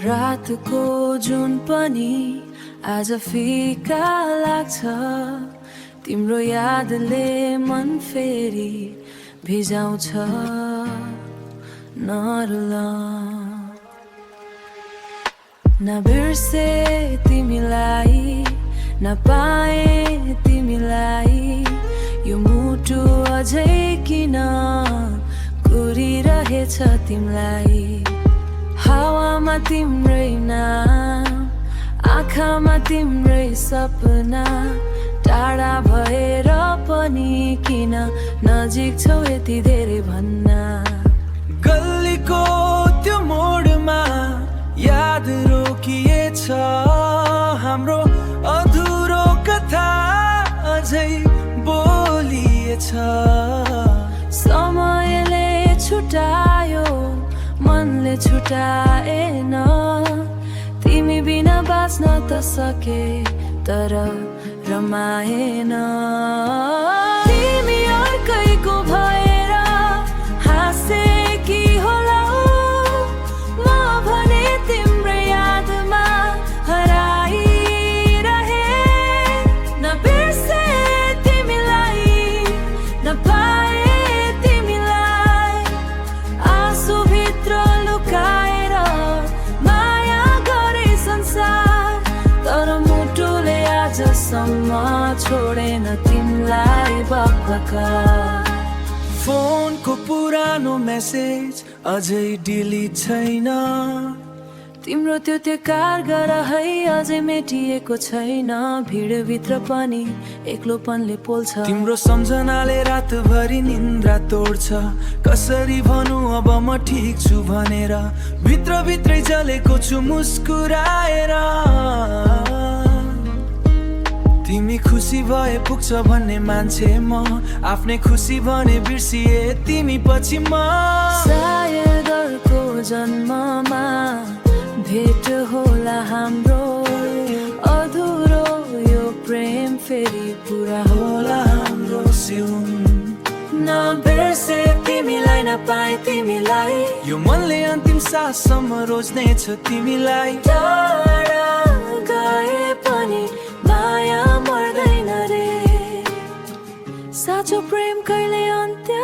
रातको जुन पनि आज फिका लाग्छ तिम्रो यादले मन फेरि भिजाउँछ नरुला नबिर्से तिमीलाई नपाए तिमीलाई यो मुटु अझै किन कुरिरहेछ तिमीलाई हावामा तिम्रै नाम आँखामा तिम्रै सपना टाढा भएर पनि किन नजिक छौ यति धेरै भन्न गल्लीको त्यो मोडमा याद रोकिएछ हाम्रो अधुरो कथा अझै बोलिएछ समयले छुटायो मनले छुटाएन तिमी बिना बाँच्न त सके तर रमाएन तिमी अर्कैको भएर हाँसेकी होला म भने तिम्रो यादमा हराइरहे नबिर्से तिमीलाई नपाए तिमीलाई आँसुभित्र लुकाएर माया गरे संसार तर मुटुले आजसम्म छोडेन तिमीलाई बक्बका फोनको पुरानो मेसेज अझै डिलिट छैन तिम्रो त्यो कारगर है अझै मेटिएको छैन भिडभित्र पनि एक्लोपनले पोल्छ तिम्रो सम्झनाले रातभरि निन्द्रा तोड्छ कसरी भनौँ अब म ठिक छु भनेर भित्रभित्रै जलेको छु मुस्कुराएर तिमी खुसी भए पुग्छ भन्ने मान्छे म आफ्नै खुसी भने बिर्सिए तिमी पछि म सायद अर्को जन्ममा भेट होला हाम्रो अधुरो यो प्रेम फेरि पुरा होला हाम्रो सिउन नबिर्से तिमीलाई नपाए तिमीलाई यो मनले अन्तिम साससम्म रोज्नेछ तिमीलाई टाढा गए पनि माया मर्दैन रे साँचो प्रेम कहिले अन्त्य